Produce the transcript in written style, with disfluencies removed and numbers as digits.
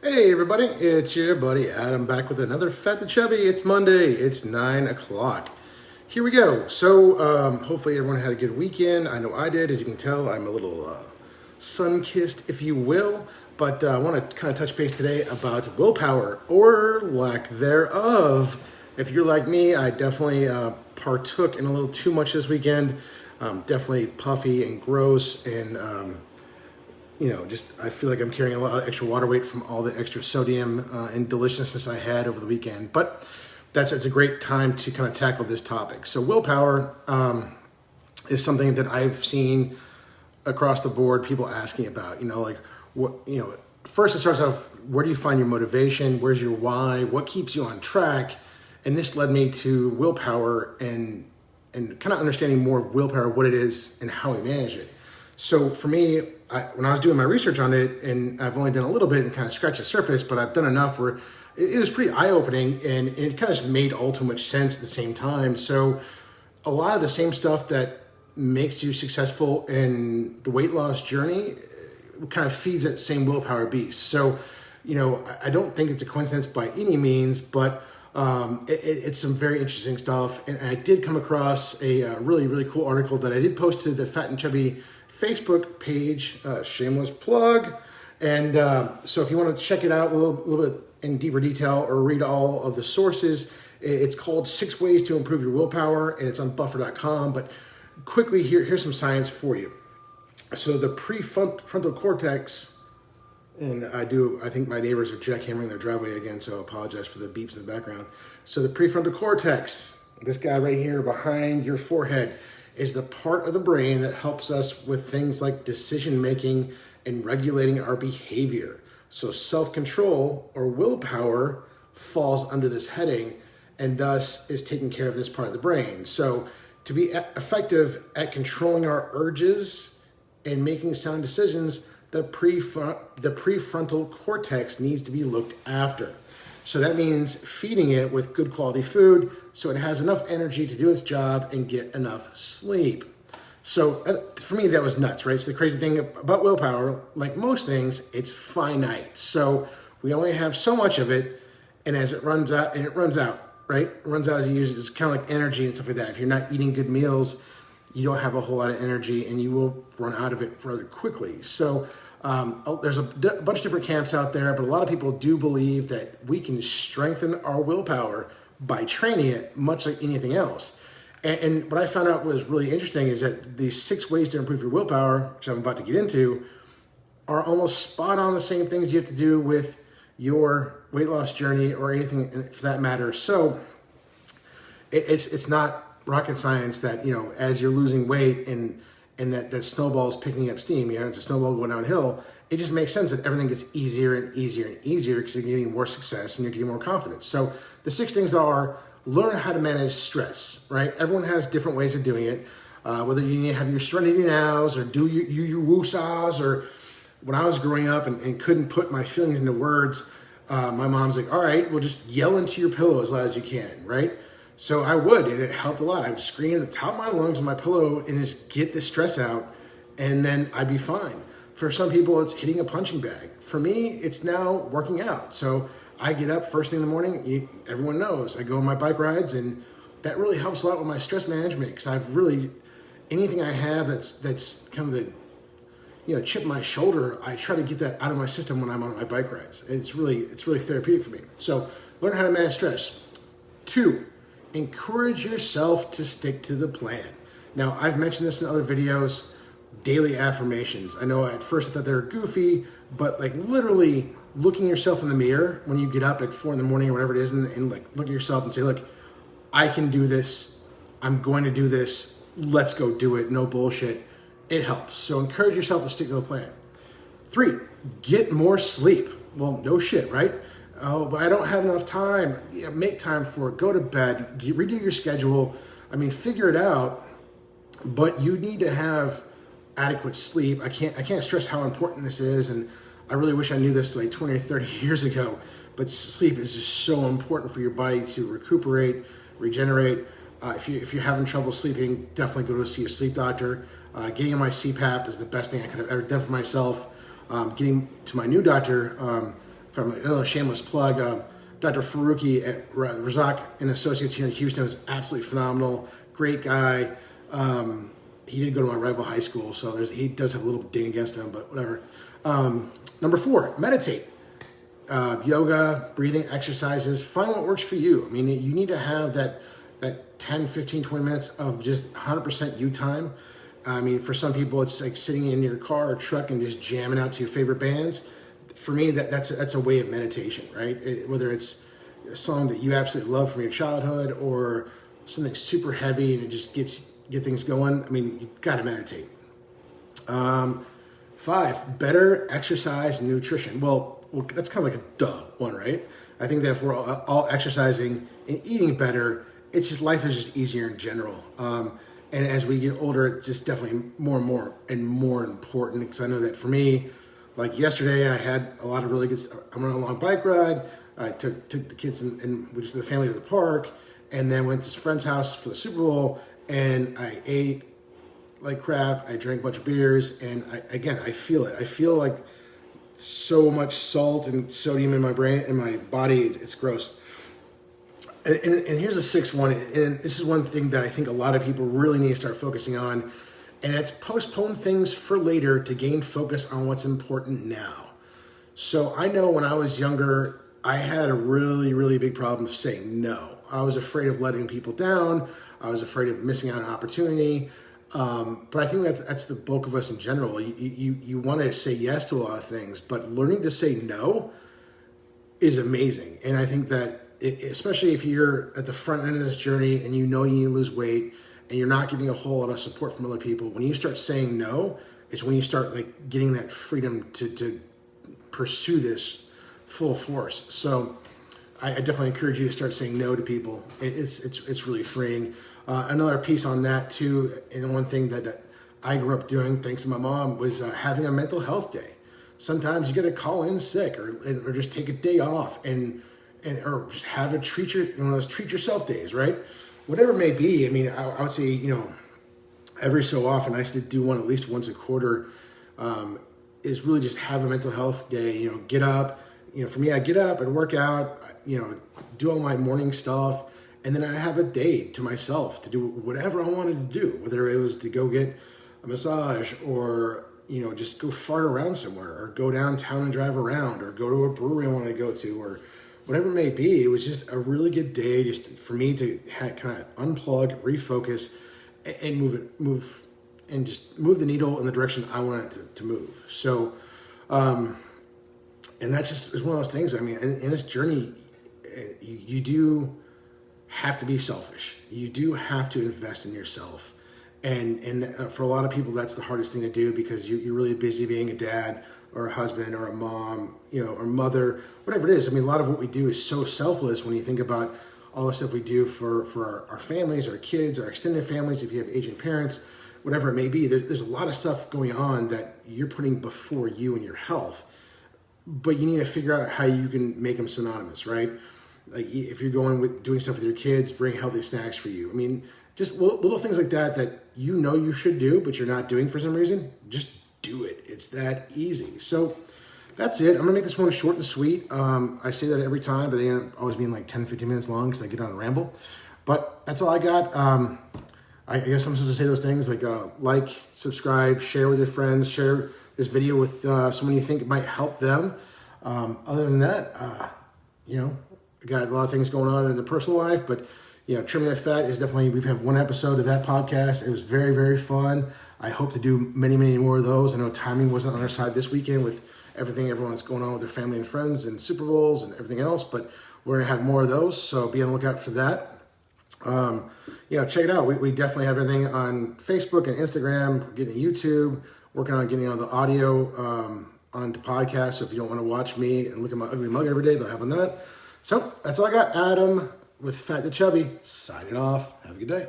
Hey everybody, it's your buddy Adam back with another Fat to Chubby. It's Monday, it's 9 o'clock. Here we go. So hopefully everyone had a good weekend. I know I did. As you can tell, I'm a little sun-kissed, if you will. But I want to kind of touch base today about willpower, or lack thereof. If you're like me, I definitely partook in a little too much this weekend. Definitely puffy and gross and just I feel like I'm carrying a lot of extra water weight from all the extra sodium and deliciousness I had over the weekend. But it's a great time to kind of tackle this topic. So willpower is something that I've seen across the board, people asking about. First it starts off, where do you find your motivation? Where's your why? What keeps you on track? And this led me to willpower and kind of understanding more of willpower, what it is and how we manage it. So for me, when I was doing my research on it, and I've only done a little bit and kind of scratched the surface, but I've done enough where it was pretty eye-opening, and it kind of just made all too much sense at the same time. So a lot of the same stuff that makes you successful in the weight loss journey kind of feeds that same willpower beast. So, I don't think it's a coincidence by any means, but it's some very interesting stuff. And I did come across a really, really cool article that I did post to the Fat and Chubby Facebook page, shameless plug. And so if you want to check it out a little bit in deeper detail or read all of the sources, it's called 6 Ways to Improve Your Willpower, and it's on buffer.com. But quickly, here's some science for you. So the prefrontal cortex, and I think my neighbors are jackhammering their driveway again, so I apologize for the beeps in the background. So the prefrontal cortex, this guy right here behind your forehead, is the part of the brain that helps us with things like decision making and regulating our behavior. So self-control or willpower falls under this heading, and thus is taking care of this part of the brain. So to be effective at controlling our urges and making sound decisions, the prefrontal cortex needs to be looked after. So that means feeding it with good quality food so it has enough energy to do its job and get enough sleep. So for me, that was nuts, right? So the crazy thing about willpower, like most things, it's finite. So we only have so much of it, and as it runs out, right? It runs out as you use it. It's kind of like energy and stuff like that. If you're not eating good meals, you don't have a whole lot of energy, and you will run out of it rather quickly. So there's a bunch of different camps out there, but a lot of people do believe that we can strengthen our willpower by training it, much like anything else. And what I found out was really interesting is that these 6 ways to improve your willpower, which I'm about to get into, are almost spot on the same things you have to do with your weight loss journey or anything for that matter. So it's not rocket science that, as you're losing weight and that snowball is picking up steam, it's a snowball going downhill. It just makes sense that everything gets easier and easier and easier because you're getting more success and you're getting more confidence. So the 6 things are: learn how to manage stress, right? Everyone has different ways of doing it. Whether you need to have your serenity nows or do your woosahs, or when I was growing up and couldn't put my feelings into words, my mom's like, all right, well, just yell into your pillow as loud as you can, right? So I would, and it helped a lot. I would scream at the top of my lungs on my pillow and just get the stress out, and then I'd be fine. For some people, it's hitting a punching bag. For me, it's now working out. So I get up first thing in the morning. Everyone knows I go on my bike rides, and that really helps a lot with my stress management, because I've really, anything I have that's kind of the chip in my shoulder, I try to get that out of my system when I'm on my bike rides. It's really therapeutic for me. So learn how to manage stress. 2, encourage yourself to stick to the plan. Now, I've mentioned this in other videos, daily affirmations. I know at first I thought they were goofy, but like literally looking yourself in the mirror when you get up at 4 in the morning or whatever it is, and like look at yourself and say, look, I can do this. I'm going to do this. Let's go do it. No bullshit. It helps. So encourage yourself to stick to the plan. 3, get more sleep. Well, no shit, right? Oh, but I don't have enough time. Yeah, make time for it. Go to bed. Redo your schedule. Figure it out. But you need to have adequate sleep. I can't stress how important this is, and I really wish I knew this like 20 or 30 years ago. But sleep is just so important for your body to recuperate, regenerate. If you're having trouble sleeping, definitely go to see a sleep doctor. Getting on my CPAP is the best thing I could have ever done for myself. Getting to my new doctor from another shameless plug, Dr. Faruqi at Razak and Associates here in Houston was absolutely phenomenal. Great guy. He did go to my rival high school, so he does have a little ding against him, but whatever. Number 4, meditate. Yoga, breathing exercises. Find what works for you. I mean, you need to have that 10, 15, 20 minutes of just 100% you time. I mean, for some people, it's like sitting in your car or truck and just jamming out to your favorite bands. For me, that's a way of meditation, right? Whether it's a song that you absolutely love from your childhood or something super heavy and it just get things going. I mean, you've got to meditate. 5, better exercise and nutrition. Well, that's kind of like a duh one, right? I think that if we're all exercising and eating better, it's just life is just easier in general. And as we get older, it's just definitely more and more important, because I know that for me, like yesterday, I had a lot of really good stuff. I went on a long bike ride. I took the kids and we just the family to the park, and then went to a friend's house for the Super Bowl, and I ate like crap. I drank a bunch of beers, and I feel it. I feel like so much salt and sodium in my brain, in my body. It's gross. And here's a 6th one, and this is one thing that I think a lot of people really need to start focusing on, and it's postpone things for later to gain focus on what's important now. So I know when I was younger, I had a really, really big problem saying no. I was afraid of letting people down. I was afraid of missing out on an opportunity. But I think that's the bulk of us in general. You want to say yes to a lot of things, but learning to say no is amazing. And I think that especially if you're at the front end of this journey and you know you need to lose weight and you're not getting a whole lot of support from other people, when you start saying no, it's when you start like getting that freedom to pursue this full force. So I definitely encourage you to start saying no to people. It's really freeing. Another piece on that too, and one thing that I grew up doing, thanks to my mom, was having a mental health day. Sometimes you got to call in sick or just take a day off or just have one of those treat yourself days, right? Whatever it may be. I mean, I would say, every so often, I used to do one at least once a quarter, is really just have a mental health day. Get up. For me, I get up, I'd work out, do all my morning stuff, and then I have a day to myself to do whatever I wanted to do, whether it was to go get a massage or, just go fart around somewhere or go downtown and drive around or go to a brewery I wanted to go to or whatever it may be. It was just a really good day just for me to kind of unplug, refocus, and move the needle in the direction I wanted it to move. So, and that just is one of those things. I mean, in this journey, you do have to be selfish. You do have to invest in yourself. And for a lot of people, that's the hardest thing to do because you're really busy being a dad or a husband or a mom, or mother, whatever it is. I mean, a lot of what we do is so selfless when you think about all the stuff we do for our families, our kids, our extended families, if you have aging parents, whatever it may be. There's a lot of stuff going on that you're putting before you and your health, but you need to figure out how you can make them synonymous, right? Like if you're going with doing stuff with your kids, bring healthy snacks for you. I mean, just little things like that you should do, but you're not doing for some reason. Just do it. It's that easy. So that's it. I'm gonna make this one short and sweet. I say that every time, but they end up always being like 10, 15 minutes long because I get on a ramble. But that's all I got. I guess I'm supposed to say those things like, subscribe, share with your friends, share this video with someone you think might help them. Other than that, I got a lot of things going on in the personal life, but trimming that fat is definitely, we've had one episode of that podcast. It was very, very fun. I hope to do many, many more of those. I know timing wasn't on our side this weekend with everyone's going on with their family and friends and Super Bowls and everything else, but we're going to have more of those. So be on the lookout for that. Check it out. We definitely have everything on Facebook and Instagram. We're getting YouTube, working on getting on the audio onto podcasts. So if you don't want to watch me and look at my ugly mug every day, they'll have on that. So that's all I got. Adam with Fat to Chubby signing off. Have a good day.